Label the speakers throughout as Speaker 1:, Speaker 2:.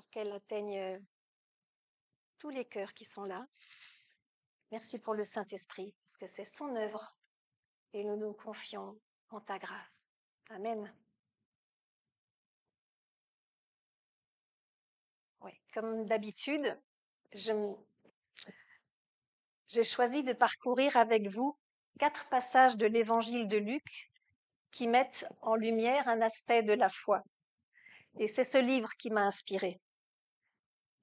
Speaker 1: pour qu'elle atteigne tous les cœurs qui sont là. Merci pour le Saint-Esprit, parce que c'est son œuvre et nous nous confions en ta grâce. Amen. Oui, comme d'habitude, j'ai choisi de parcourir avec vous 4 passages de l'évangile de Luc qui mettent en lumière un aspect de la foi. Et c'est ce livre qui m'a inspirée.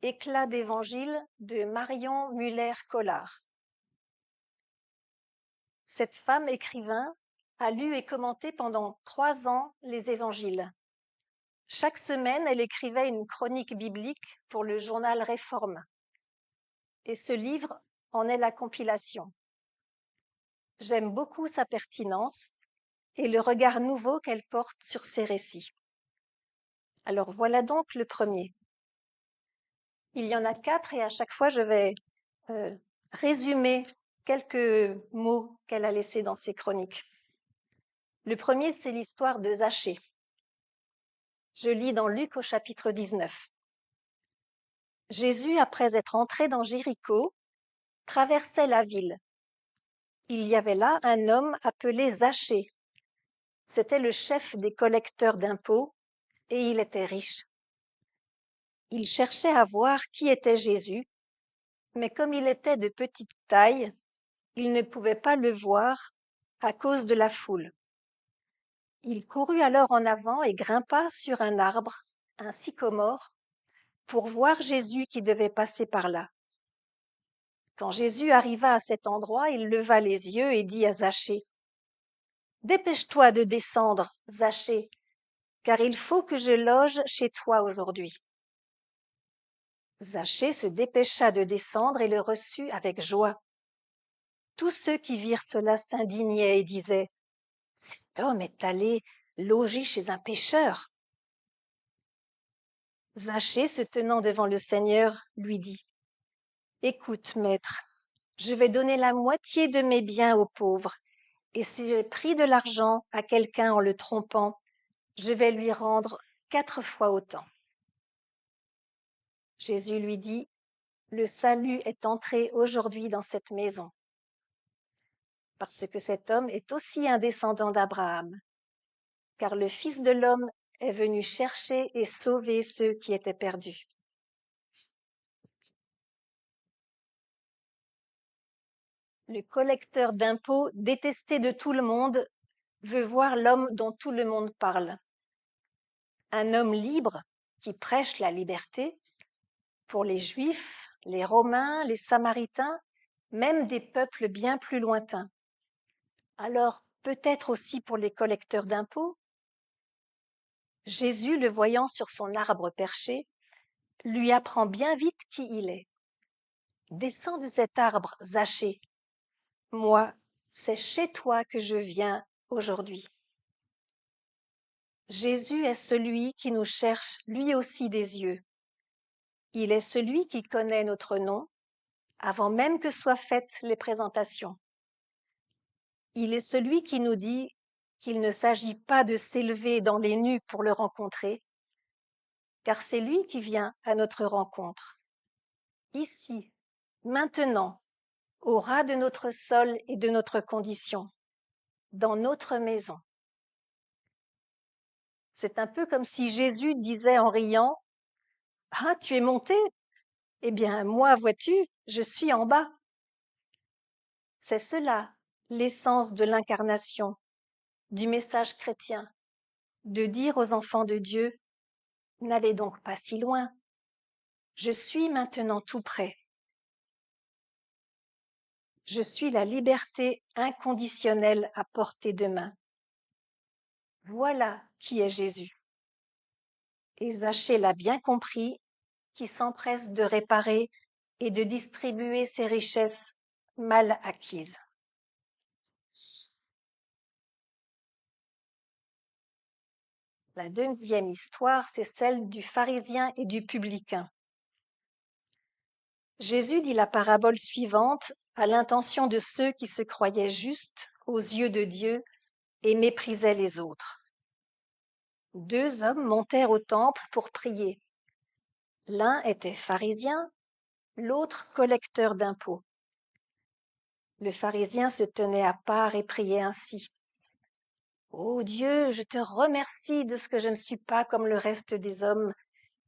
Speaker 1: Éclat d'évangile de Marion Muller-Collard. Cette femme écrivain a lu et commenté pendant 3 ans les évangiles. Chaque semaine, elle écrivait une chronique biblique pour le journal Réforme. Et ce livre en est la compilation. J'aime beaucoup sa pertinence et le regard nouveau qu'elle porte sur ses récits. Alors voilà donc le premier. Il y en a 4 et à chaque fois je vais résumer quelques mots qu'elle a laissés dans ses chroniques. Le premier, c'est l'histoire de Zachée. Je lis dans Luc au chapitre 19. Jésus, après être entré dans Jéricho, traversait la ville. Il y avait là un homme appelé Zachée. C'était le chef des collecteurs d'impôts et il était riche. Il cherchait à voir qui était Jésus, mais comme il était de petite taille, il ne pouvait pas le voir à cause de la foule. Il courut alors en avant et grimpa sur un arbre, un sycomore, pour voir Jésus qui devait passer par là. Quand Jésus arriva à cet endroit, il leva les yeux et dit à Zachée, « Dépêche-toi de descendre, Zachée, car il faut que je loge chez toi aujourd'hui. » Zachée se dépêcha de descendre et le reçut avec joie. Tous ceux qui virent cela s'indignaient et disaient, « Cet homme est allé loger chez un pécheur. » Zachée, se tenant devant le Seigneur, lui dit, « Écoute, maître, je vais donner la moitié de mes biens aux pauvres, et si j'ai pris de l'argent à quelqu'un en le trompant, je vais lui rendre 4 fois autant. » Jésus lui dit, « Le salut est entré aujourd'hui dans cette maison, parce que cet homme est aussi un descendant d'Abraham, car le Fils de l'homme est venu chercher et sauver ceux qui étaient perdus. » Le collecteur d'impôts, détesté de tout le monde, veut voir l'homme dont tout le monde parle. Un homme libre qui prêche la liberté pour les Juifs, les Romains, les Samaritains, même des peuples bien plus lointains. Alors peut-être aussi pour les collecteurs d'impôts. Jésus, le voyant sur son arbre perché, lui apprend bien vite qui il est. « Descends de cet arbre, Zachée. Moi, c'est chez toi que je viens aujourd'hui. » Jésus est celui qui nous cherche lui aussi des yeux. Il est celui qui connaît notre nom avant même que soient faites les présentations. Il est celui qui nous dit qu'il ne s'agit pas de s'élever dans les nues pour le rencontrer, car c'est lui qui vient à notre rencontre, ici, maintenant, au ras de notre sol et de notre condition, dans notre maison. C'est un peu comme si Jésus disait en riant, « Ah, tu es monté? Eh bien, moi, vois-tu, je suis en bas. » C'est cela, l'essence de l'incarnation, du message chrétien, de dire aux enfants de Dieu, « N'allez donc pas si loin, je suis maintenant tout près. » Je suis la liberté inconditionnelle à portée de main. Voilà qui est Jésus. Et Zachée l'a bien compris, qui s'empresse de réparer et de distribuer ses richesses mal acquises. La deuxième histoire, c'est celle du pharisien et du publicain. Jésus dit la parabole suivante à l'intention de ceux qui se croyaient justes aux yeux de Dieu et méprisaient les autres. 2 hommes montèrent au temple pour prier. L'un était pharisien, l'autre collecteur d'impôts. Le pharisien se tenait à part et priait ainsi. Ô Dieu, je te remercie de ce que je ne suis pas comme le reste des hommes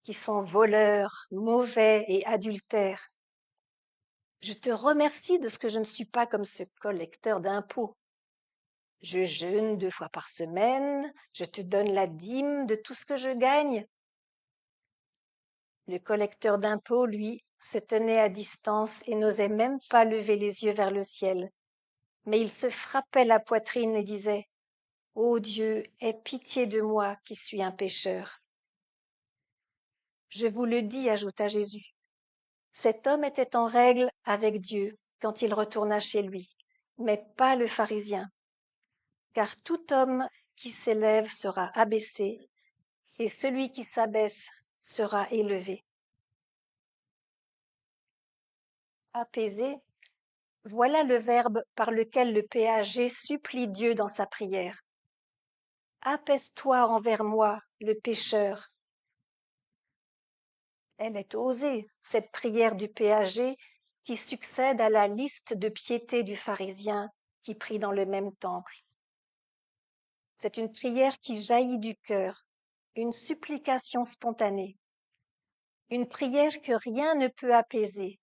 Speaker 1: qui sont voleurs, mauvais et adultères. Je te remercie de ce que je ne suis pas comme ce collecteur d'impôts. Je jeûne 2 fois par semaine, je te donne la dîme de tout ce que je gagne. Le collecteur d'impôts, lui, se tenait à distance et n'osait même pas lever les yeux vers le ciel. Mais il se frappait la poitrine et disait, Ô Dieu, aie pitié de moi qui suis un pécheur. Je vous le dis, ajouta Jésus, cet homme était en règle avec Dieu quand il retourna chez lui, mais pas le pharisien. Car tout homme qui s'élève sera abaissé, et celui qui s'abaisse sera élevé. Apaiser, voilà le verbe par lequel le péager supplie Dieu dans sa prière. Apaise-toi envers moi, le pécheur. Elle est osée, cette prière du péager qui succède à la liste de piété du pharisien qui prie dans le même temple. C'est une prière qui jaillit du cœur, une supplication spontanée, une prière que rien ne peut apaiser.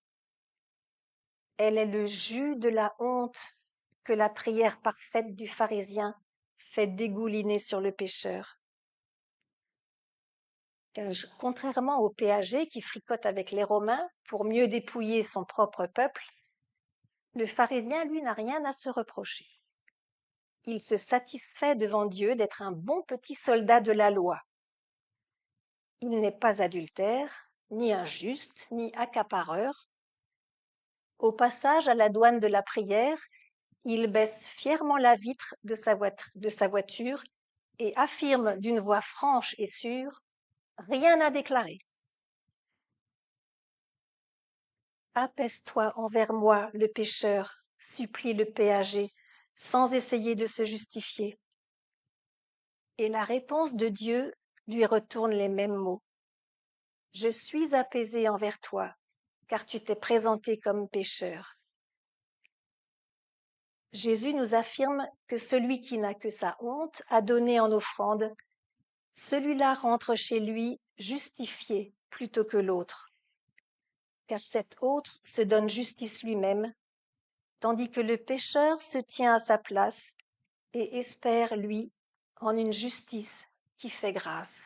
Speaker 1: Elle est le jus de la honte que la prière parfaite du pharisien fait dégouliner sur le pécheur. Car contrairement au péager qui fricote avec les Romains pour mieux dépouiller son propre peuple, le pharisien, lui, n'a rien à se reprocher. Il se satisfait devant Dieu d'être un bon petit soldat de la loi. Il n'est pas adultère, ni injuste, ni accapareur. Au passage à la douane de la prière, il baisse fièrement la vitre de sa voiture et affirme d'une voix franche et sûre, rien à déclarer. Apaise-toi envers moi, le pécheur, supplie le péager, sans essayer de se justifier. Et la réponse de Dieu lui retourne les mêmes mots. Je suis apaisé envers toi, car tu t'es présenté comme pécheur. Jésus nous affirme que celui qui n'a que sa honte à donner en offrande, celui-là rentre chez lui justifié plutôt que l'autre. Car cet autre se donne justice lui-même, tandis que le pécheur se tient à sa place et espère, lui, en une justice qui fait grâce.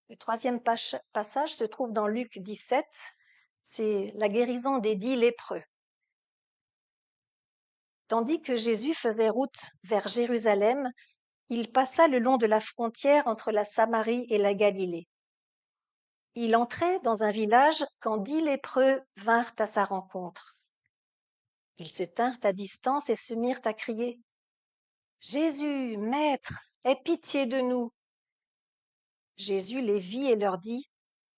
Speaker 1: Le troisième passage se trouve dans Luc 17, c'est la guérison des 10 lépreux. Tandis que Jésus faisait route vers Jérusalem, il passa le long de la frontière entre la Samarie et la Galilée. Il entrait dans un village quand 10 lépreux vinrent à sa rencontre. Ils se tinrent à distance et se mirent à crier « Jésus, Maître, aie pitié de nous !» Jésus les vit et leur dit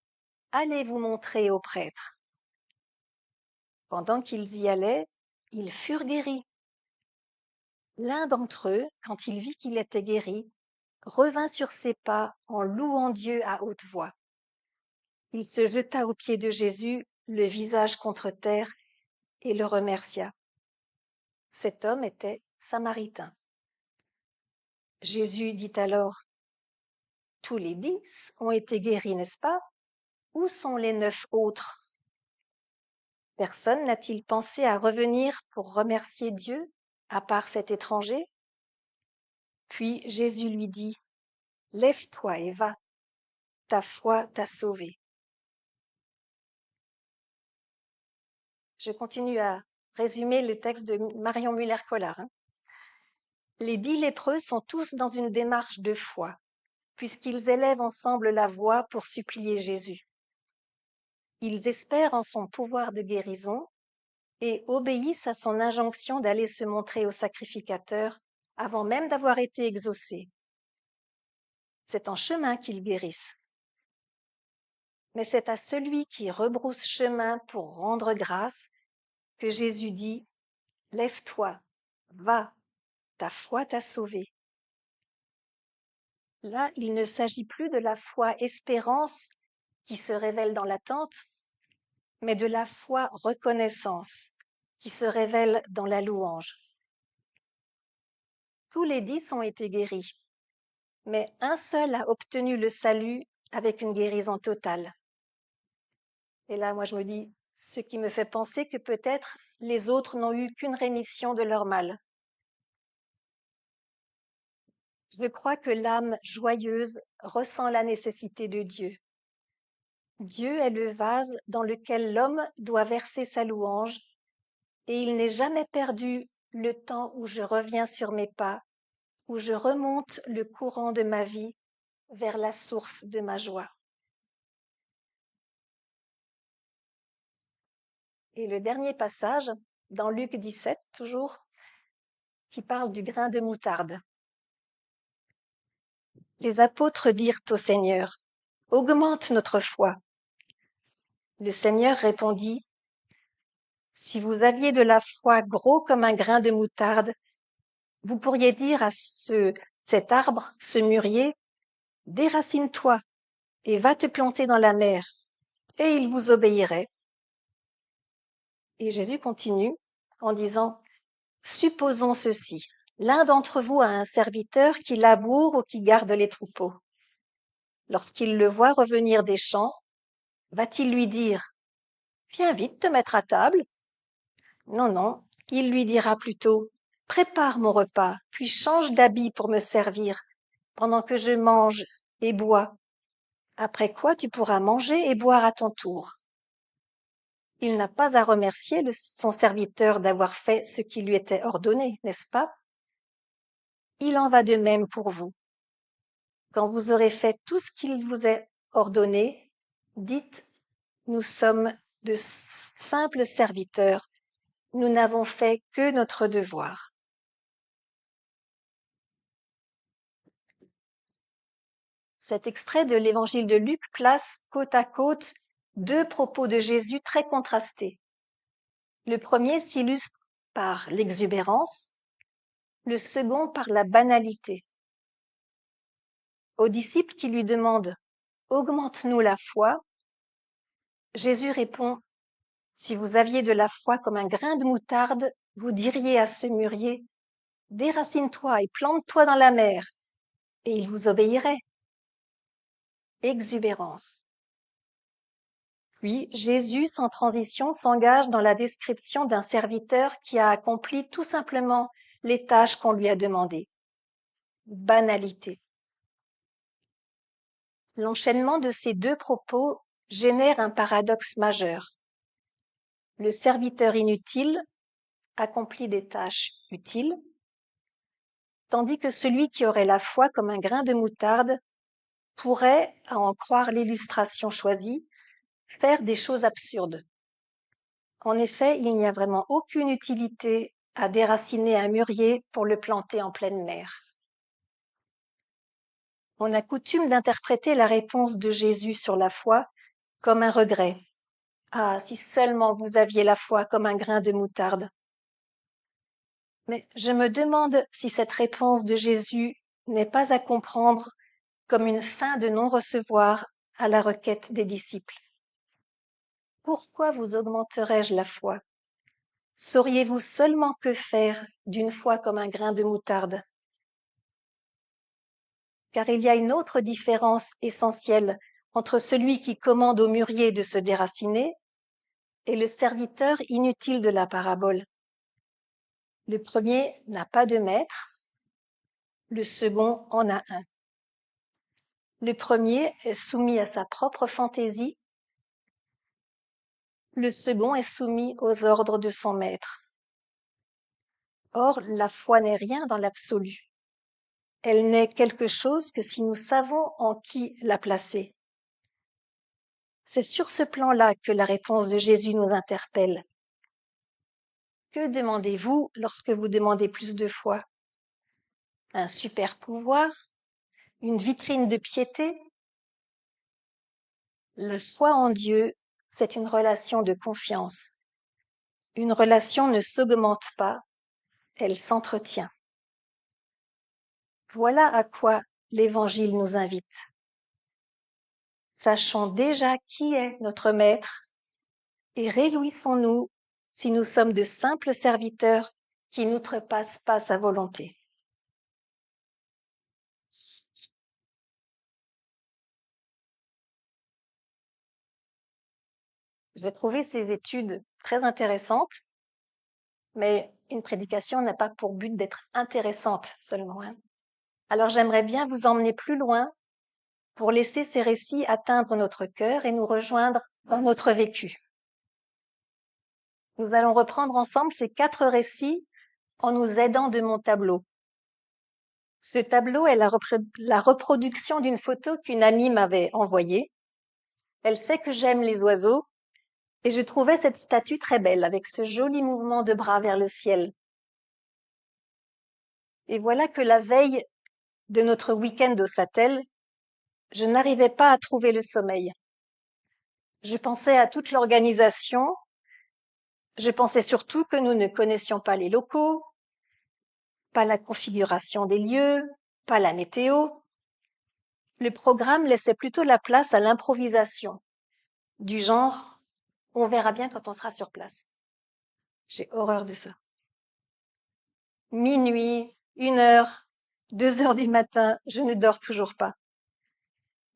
Speaker 1: « Allez vous montrer aux prêtres. » Pendant qu'ils y allaient, ils furent guéris. L'un d'entre eux, quand il vit qu'il était guéri, revint sur ses pas en louant Dieu à haute voix. Il se jeta aux pieds de Jésus, le visage contre terre, et le remercia. Cet homme était samaritain. Jésus dit alors, « Tous les 10 ont été guéris, n'est-ce pas? Où sont les 9 autres? Personne n'a-t-il pensé à revenir pour remercier Dieu, à part cet étranger? » Puis Jésus lui dit, « Lève-toi et va, ta foi t'a sauvé. » Je continue à résumer le texte de Marion Muller-Collard. Les 10 lépreux sont tous dans une démarche de foi, puisqu'ils élèvent ensemble la voix pour supplier Jésus. Ils espèrent en son pouvoir de guérison et obéissent à son injonction d'aller se montrer au sacrificateur avant même d'avoir été exaucés. C'est en chemin qu'ils guérissent. Mais c'est à celui qui rebrousse chemin pour rendre grâce que Jésus dit « Lève-toi, va, ta foi t'a sauvé. » Là, il ne s'agit plus de la foi espérance qui se révèle dans l'attente, mais de la foi reconnaissance qui se révèle dans la louange. Tous les 10 ont été guéris, mais un seul a obtenu le salut avec une guérison totale. Et là, moi, je me dis, ce qui me fait penser que peut-être les autres n'ont eu qu'une rémission de leur mal. Je crois que l'âme joyeuse ressent la nécessité de Dieu. Dieu est le vase dans lequel l'homme doit verser sa louange, et il n'est jamais perdu le temps où je reviens sur mes pas, où je remonte le courant de ma vie vers la source de ma joie. Et le dernier passage, dans Luc 17 toujours, qui parle du grain de moutarde. Les apôtres dirent au Seigneur, « Augmente notre foi. » Le Seigneur répondit, « Si vous aviez de la foi gros comme un grain de moutarde, vous pourriez dire à cet arbre, ce mûrier, déracine-toi et va te planter dans la mer, et il vous obéirait. » Et Jésus continue en disant, « Supposons ceci. L'un d'entre vous a un serviteur qui laboure ou qui garde les troupeaux. Lorsqu'il le voit revenir des champs, va-t-il lui dire, « Viens vite te mettre à table ?» Non, non, il lui dira plutôt, « Prépare mon repas, puis change d'habit pour me servir, pendant que je mange et bois. Après quoi tu pourras manger et boire à ton tour. » Il n'a pas à remercier son serviteur d'avoir fait ce qui lui était ordonné, n'est-ce pas? Il en va de même pour vous. Quand vous aurez fait tout ce qu'il vous est ordonné, dites, nous sommes de simples serviteurs, nous n'avons fait que notre devoir. Cet extrait de l'évangile de Luc place côte à côte deux propos de Jésus très contrastés. Le premier s'illustre par l'exubérance, le second par la banalité. Aux disciples qui lui demandent « Augmente-nous la foi ?» Jésus répond « Si vous aviez de la foi comme un grain de moutarde, vous diriez à ce mûrier « Déracine-toi et plante-toi dans la mer » et il vous obéirait. » Exubérance. Puis Jésus, sans transition, s'engage dans la description d'un serviteur qui a accompli tout simplement les tâches qu'on lui a demandées. Banalité. L'enchaînement de ces deux propos génère un paradoxe majeur. Le serviteur inutile accomplit des tâches utiles, tandis que celui qui aurait la foi comme un grain de moutarde pourrait, à en croire l'illustration choisie, faire des choses absurdes. En effet, il n'y a vraiment aucune utilité à déraciner un mûrier pour le planter en pleine mer. On a coutume d'interpréter la réponse de Jésus sur la foi comme un regret. Ah, si seulement vous aviez la foi comme un grain de moutarde. Mais je me demande si cette réponse de Jésus n'est pas à comprendre comme une fin de non-recevoir à la requête des disciples. Pourquoi vous augmenterais-je la foi? Sauriez-vous seulement que faire d'une foi comme un grain de moutarde? Car il y a une autre différence essentielle entre celui qui commande au mûrier de se déraciner et le serviteur inutile de la parabole. Le premier n'a pas de maître, le second en a un. Le premier est soumis à sa propre fantaisie, le second est soumis aux ordres de son maître. Or, la foi n'est rien dans l'absolu. Elle n'est quelque chose que si nous savons en qui la placer. C'est sur ce plan-là que la réponse de Jésus nous interpelle. Que demandez-vous lorsque vous demandez plus de foi? Un super pouvoir? Une vitrine de piété? La foi en Dieu, c'est une relation de confiance. Une relation ne s'augmente pas, elle s'entretient. Voilà à quoi l'Évangile nous invite. Sachons déjà qui est notre Maître et réjouissons-nous si nous sommes de simples serviteurs qui n'outrepassent pas sa volonté. J'ai trouvé ces études très intéressantes, mais une prédication n'a pas pour but d'être intéressante seulement. Alors j'aimerais bien vous emmener plus loin pour laisser ces récits atteindre notre cœur et nous rejoindre dans notre vécu. Nous allons reprendre ensemble ces 4 récits en nous aidant de mon tableau. Ce tableau est la reproduction d'une photo qu'une amie m'avait envoyée. Elle sait que j'aime les oiseaux et je trouvais cette statue très belle avec ce joli mouvement de bras vers le ciel. Et voilà que la veille de notre week-end au Sâtel, je n'arrivais pas à trouver le sommeil. Je pensais à toute l'organisation. Je pensais surtout que nous ne connaissions pas les locaux, pas la configuration des lieux, pas la météo. Le programme laissait plutôt la place à l'improvisation, du genre « on verra bien quand on sera sur place ». J'ai horreur de ça. Minuit, 1h, 2h du matin, je ne dors toujours pas.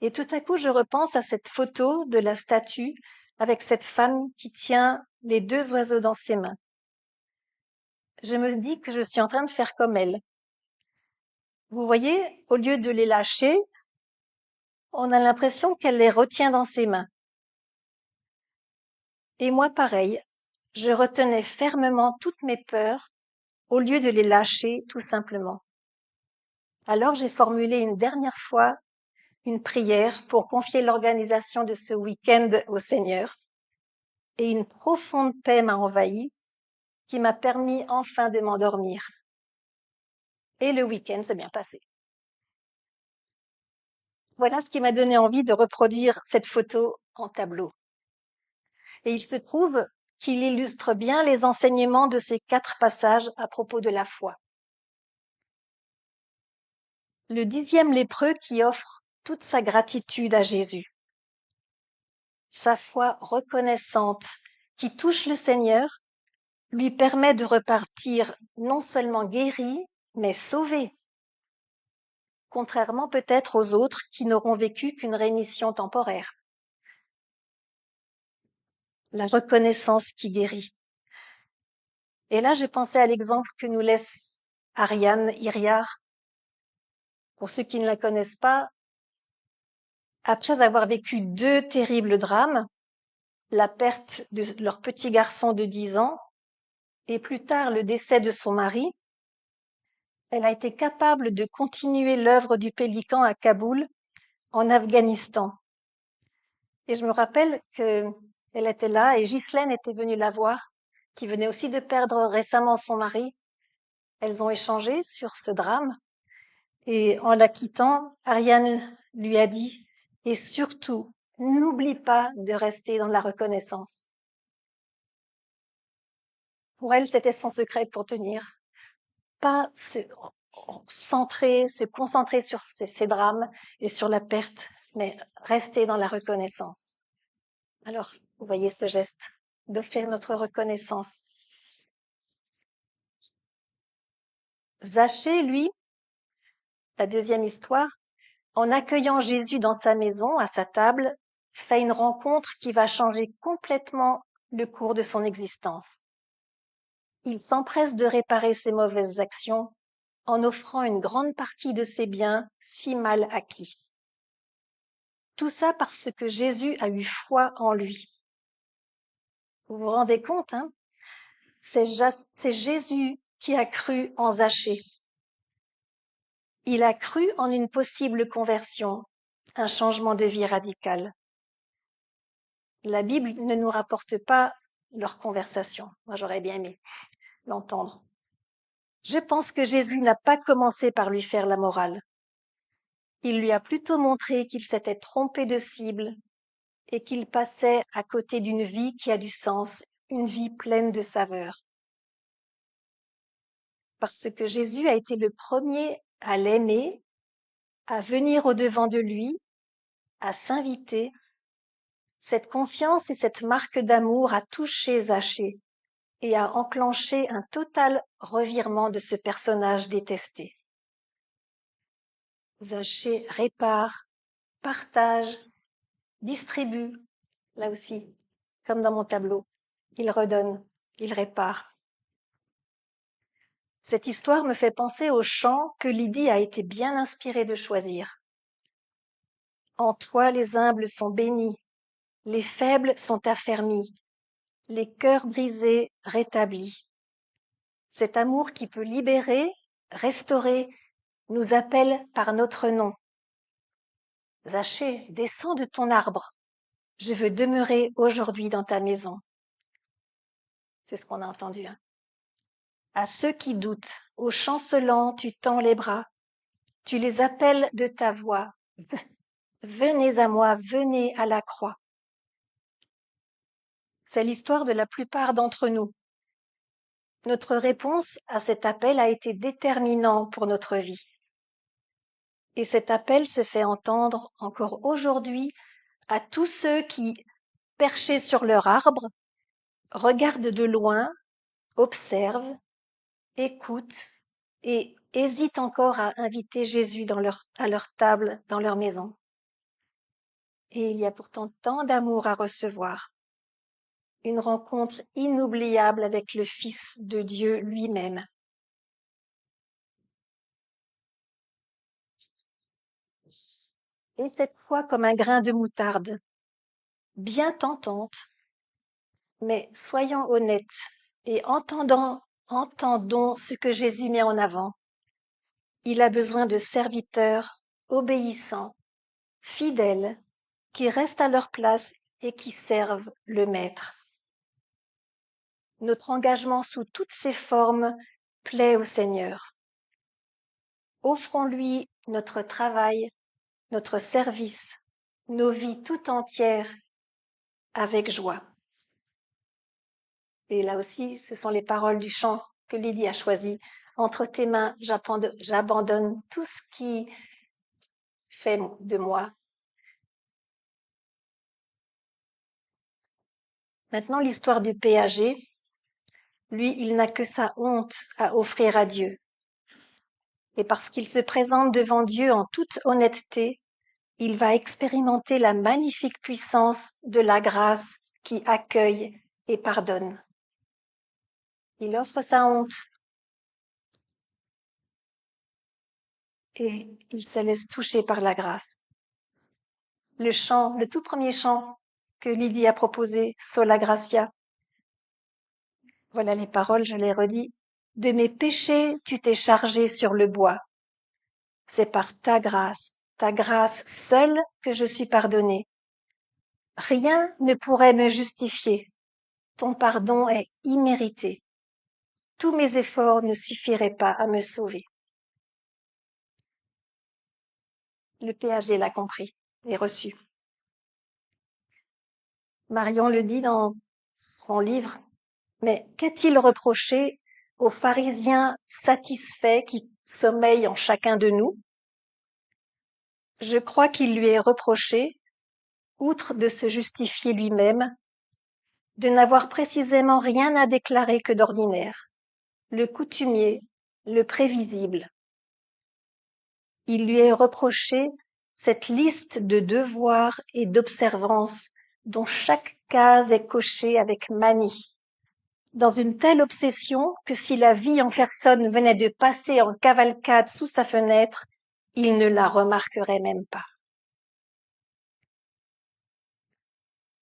Speaker 1: Et tout à coup, je repense à cette photo de la statue avec cette femme qui tient les 2 oiseaux dans ses mains. Je me dis que je suis en train de faire comme elle. Vous voyez, au lieu de les lâcher, on a l'impression qu'elle les retient dans ses mains. Et moi, pareil, je retenais fermement toutes mes peurs au lieu de les lâcher tout simplement. Alors j'ai formulé une dernière fois une prière pour confier l'organisation de ce week-end au Seigneur. Et une profonde paix m'a envahie, qui m'a permis enfin de m'endormir. Et le week-end s'est bien passé. Voilà ce qui m'a donné envie de reproduire cette photo en tableau. Et il se trouve qu'il illustre bien les enseignements de ces 4 passages à propos de la foi. Le 10e lépreux qui offre toute sa gratitude à Jésus. Sa foi reconnaissante qui touche le Seigneur lui permet de repartir non seulement guéri, mais sauvé. Contrairement peut-être aux autres qui n'auront vécu qu'une rémission temporaire. La reconnaissance qui guérit. Et là, j'ai pensé à l'exemple que nous laisse Ariane Hiriard. Pour ceux qui ne la connaissent pas, après avoir vécu 2 terribles drames, la perte de leur petit garçon de 10 ans et plus tard le décès de son mari, elle a été capable de continuer l'œuvre du Pélican à Kaboul, en Afghanistan. Et je me rappelle qu'elle était là et Ghislaine était venue la voir, qui venait aussi de perdre récemment son mari. Elles ont échangé sur ce drame et en la quittant, Ariane lui a dit « Et surtout, n'oublie pas de rester dans la reconnaissance ». Pour elle, c'était son secret pour tenir. Pas se concentrer sur ces drames et sur la perte, mais rester dans la reconnaissance. Alors, vous voyez ce geste d'offrir notre reconnaissance. Zachée, lui, la 2e histoire, en accueillant Jésus dans sa maison, à sa table, fait une rencontre qui va changer complètement le cours de son existence. Il s'empresse de réparer ses mauvaises actions en offrant une grande partie de ses biens si mal acquis. Tout ça parce que Jésus a eu foi en lui. Vous vous rendez compte, hein? C'est Jésus qui a cru en Zachée. Il a cru en une possible conversion, un changement de vie radical. La Bible ne nous rapporte pas leur conversation. Moi, j'aurais bien aimé l'entendre. Je pense que Jésus n'a pas commencé par lui faire la morale. Il lui a plutôt montré qu'il s'était trompé de cible et qu'il passait à côté d'une vie qui a du sens, une vie pleine de saveur. Parce que Jésus a été le premier à l'aimer à venir au-devant de lui, à s'inviter. Cette confiance et cette marque d'amour a touché Zachée et a enclenché un total revirement de ce personnage détesté. Zachée répare, partage, distribue, là aussi, comme dans mon tableau. Il redonne, il répare. Cette histoire me fait penser au chant que Lydie a été bien inspirée de choisir. En toi les humbles sont bénis, les faibles sont affermis, les cœurs brisés rétablis. Cet amour qui peut libérer, restaurer, nous appelle par notre nom. Zachée, descends de ton arbre. Je veux demeurer aujourd'hui dans ta maison. C'est ce qu'on a entendu. À ceux qui doutent, aux chancelants, tu tends les bras. Tu les appelles de ta voix. Venez à moi, venez à la croix. C'est l'histoire de la plupart d'entre nous. Notre réponse à cet appel a été déterminant pour notre vie. Et cet appel se fait entendre encore aujourd'hui à tous ceux qui, perchés sur leur arbre, regardent de loin, observent, écoutent et hésitent encore à inviter Jésus à leur table, dans leur maison. Et il y a pourtant tant d'amour à recevoir. Une rencontre inoubliable avec le Fils de Dieu lui-même. Et cette fois comme un grain de moutarde, bien tentante, mais soyons honnêtes et entendons ce que Jésus met en avant. Il a besoin de serviteurs obéissants, fidèles, qui restent à leur place et qui servent le Maître. Notre engagement sous toutes ses formes plaît au Seigneur. Offrons-lui notre travail, notre service, nos vies tout entières avec joie. Et là aussi, ce sont les paroles du chant que Lydie a choisi. Entre tes mains, j'abandonne tout ce qui fait de moi. Maintenant, l'histoire du péager. Lui, il n'a que sa honte à offrir à Dieu. Et parce qu'il se présente devant Dieu en toute honnêteté, il va expérimenter la magnifique puissance de la grâce qui accueille et pardonne. Il offre sa honte et il se laisse toucher par la grâce. Le chant, le tout premier chant que Lydie a proposé, Sola Gratia. Voilà les paroles, je les redis. De mes péchés, tu t'es chargé sur le bois. C'est par ta grâce seule que je suis pardonné. Rien ne pourrait me justifier. Ton pardon est immérité. Tous mes efforts ne suffiraient pas à me sauver. Le péager l'a compris et reçu. Marion le dit dans son livre, mais qu'a-t-il reproché aux pharisiens satisfaits qui sommeillent en chacun de nous? Je crois qu'il lui est reproché, outre de se justifier lui-même, de n'avoir précisément rien à déclarer que d'ordinaire, le coutumier, le prévisible. Il lui est reproché cette liste de devoirs et d'observances dont chaque case est cochée avec manie, dans une telle obsession que si la vie en personne venait de passer en cavalcade sous sa fenêtre, il ne la remarquerait même pas.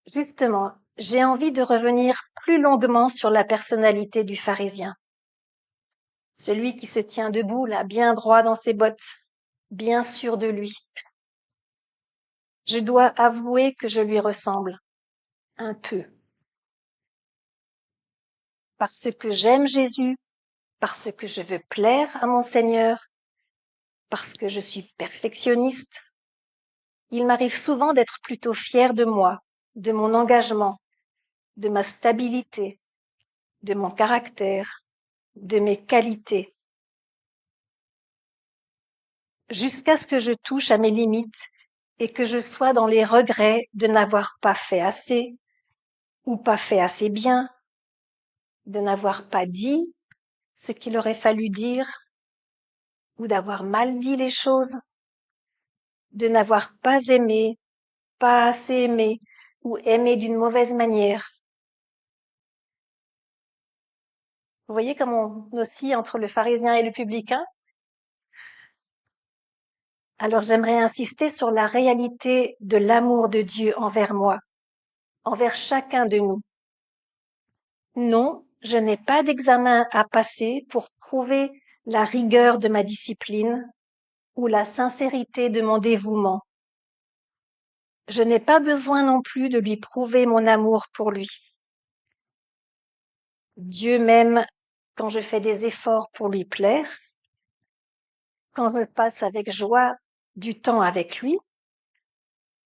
Speaker 1: Justement, j'ai envie de revenir plus longuement sur la personnalité du pharisien. Celui qui se tient debout, là, bien droit dans ses bottes, bien sûr de lui. Je dois avouer que je lui ressemble, un peu. Parce que j'aime Jésus, parce que je veux plaire à mon Seigneur, parce que je suis perfectionniste, il m'arrive souvent d'être plutôt fière de moi, de mon engagement, de ma stabilité, de mon caractère, de mes qualités. jusqu'à ce que je touche à mes limites et que je sois dans les regrets de n'avoir pas fait assez ou pas fait assez bien, de n'avoir pas dit ce qu'il aurait fallu dire ou d'avoir mal dit les choses, de n'avoir pas aimé, pas assez aimé ou aimé d'une mauvaise manière. Vous voyez comment on oscille entre le pharisien et le publicain? Alors j'aimerais insister sur la réalité de l'amour de Dieu envers moi, envers chacun de nous. Non, je n'ai pas d'examen à passer pour prouver la rigueur de ma discipline ou la sincérité de mon dévouement. Je n'ai pas besoin non plus de lui prouver mon amour pour lui. Dieu m'aime quand je fais des efforts pour lui plaire, quand je passe avec joie du temps avec lui,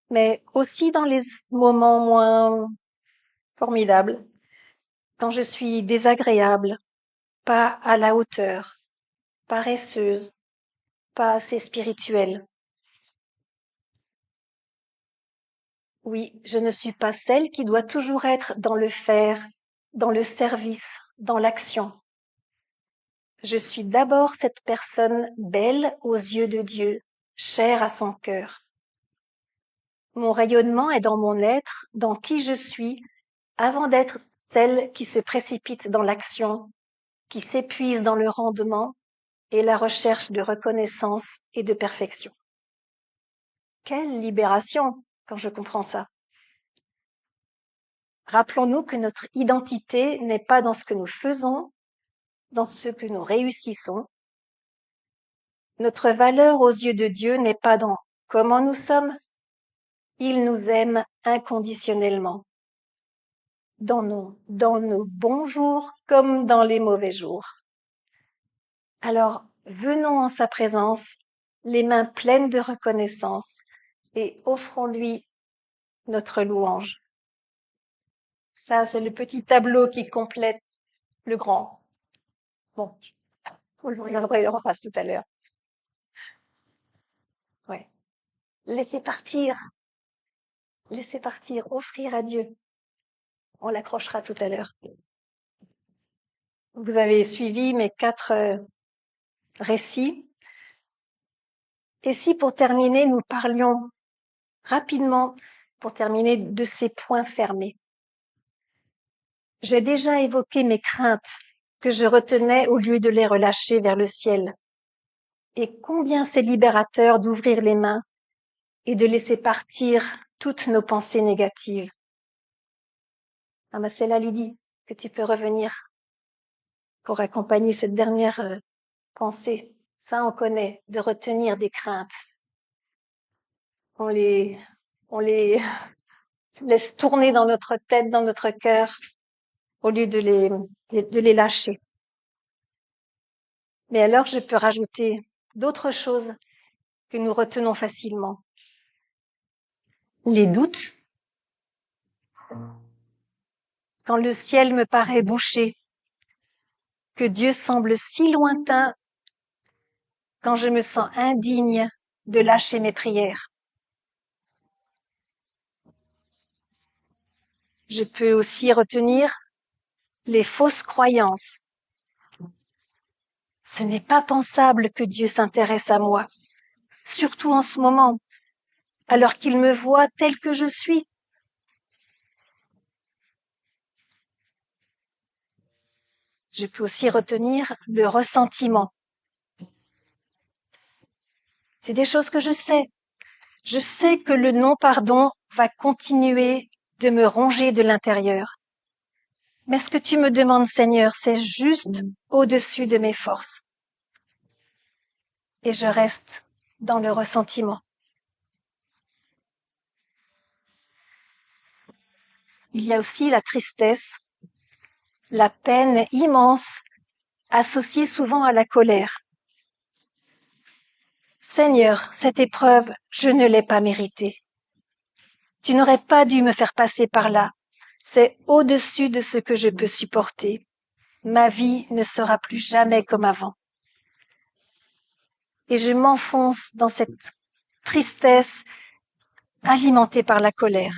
Speaker 1: mais aussi dans les moments moins formidables, quand je suis désagréable, pas à la hauteur, paresseuse, pas assez spirituelle. Oui, je ne suis pas celle qui doit toujours être dans le faire, dans le service, dans l'action. Je suis d'abord cette personne belle aux yeux de Dieu, chère à son cœur. Mon rayonnement est dans mon être, dans qui je suis, avant d'être celle qui se précipite dans l'action, qui s'épuise dans le rendement et la recherche de reconnaissance et de perfection. Quelle libération quand je comprends ça. Rappelons-nous que notre identité n'est pas dans ce que nous faisons, dans ce que nous réussissons. Notre valeur aux yeux de Dieu n'est pas dans comment nous sommes. Il nous aime inconditionnellement, dans nos bons jours comme dans les mauvais jours. Alors, venons en sa présence, les mains pleines de reconnaissance, et offrons-lui notre louange. Ça, c'est le petit tableau qui complète le grand. Bon, vous le regarderez en face tout à l'heure. Ouais. Laissez partir, offrir à Dieu. On l'accrochera tout à l'heure. Vous avez suivi mes 4 récits. Et si pour terminer, nous parlions rapidement, pour terminer, de ces points fermés. J'ai déjà évoqué mes craintes que je retenais au lieu de les relâcher vers le ciel. Et combien c'est libérateur d'ouvrir les mains et de laisser partir toutes nos pensées négatives. Ah ben c'est là, Lydie, que tu peux revenir pour accompagner cette dernière pensée. Ça, on connaît, de retenir des craintes. On les laisse tourner dans notre tête, dans notre cœur, au lieu de les lâcher. Mais alors, je peux rajouter d'autres choses que nous retenons facilement. Les doutes. Quand le ciel me paraît bouché, que Dieu semble si lointain, quand je me sens indigne de lâcher mes prières. Je peux aussi retenir les fausses croyances. Ce n'est pas pensable que Dieu s'intéresse à moi, surtout en ce moment, alors qu'il me voit tel que je suis. Je peux aussi retenir le ressentiment. C'est des choses que je sais. Je sais que le non-pardon va continuer de me ronger de l'intérieur. Mais ce que tu me demandes, Seigneur, c'est juste au-dessus de mes forces. Et je reste dans le ressentiment. Il y a aussi la tristesse, la peine immense, associée souvent à la colère. Seigneur, cette épreuve, je ne l'ai pas méritée. Tu n'aurais pas dû me faire passer par là. C'est au-dessus de ce que je peux supporter. Ma vie ne sera plus jamais comme avant. et je m'enfonce dans cette tristesse alimentée par la colère.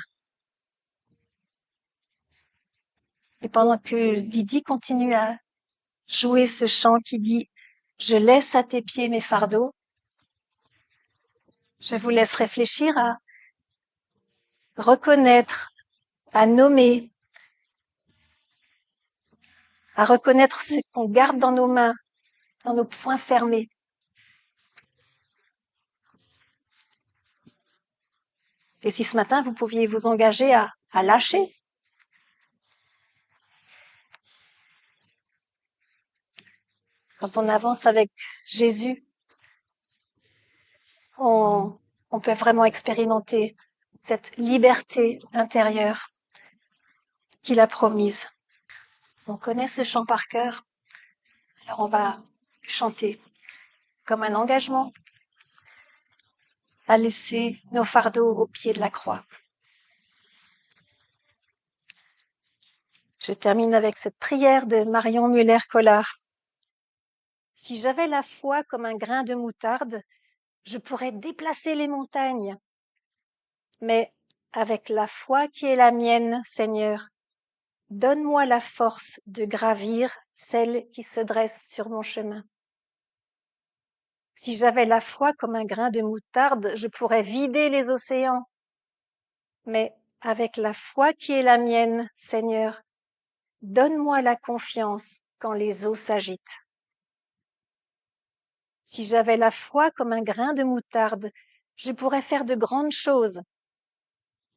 Speaker 1: Et pendant que Lydie continue à jouer ce chant qui dit « Je laisse à tes pieds mes fardeaux », je vous laisse réfléchir à reconnaître, à nommer, à reconnaître ce qu'on garde dans nos mains, dans nos poings fermés. Et si ce matin, vous pouviez vous engager à lâcher. Quand on avance avec Jésus, on peut vraiment expérimenter cette liberté intérieure qu'il a promise. On connaît ce chant par cœur, alors on va chanter comme un engagement à laisser nos fardeaux au pied de la croix. Je termine avec cette prière de Marion Muller-Collard. Si j'avais la foi comme un grain de moutarde, je pourrais déplacer les montagnes. Mais avec la foi qui est la mienne, Seigneur, donne-moi la force de gravir celle qui se dresse sur mon chemin. Si j'avais la foi comme un grain de moutarde, je pourrais vider les océans. Mais avec la foi qui est la mienne, Seigneur, donne-moi la confiance quand les eaux s'agitent. Si j'avais la foi comme un grain de moutarde, je pourrais faire de grandes choses.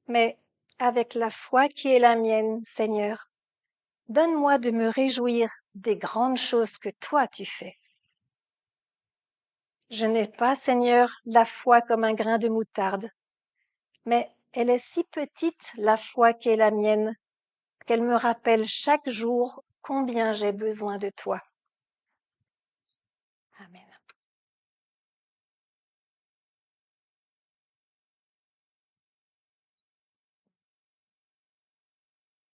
Speaker 1: Mais avec la foi qui est la mienne, Seigneur, donne-moi de me réjouir des grandes choses que toi tu fais. Je n'ai pas, Seigneur, la foi comme un grain de moutarde, mais elle est si petite, la foi qui est la mienne, qu'elle me rappelle chaque jour combien j'ai besoin de toi.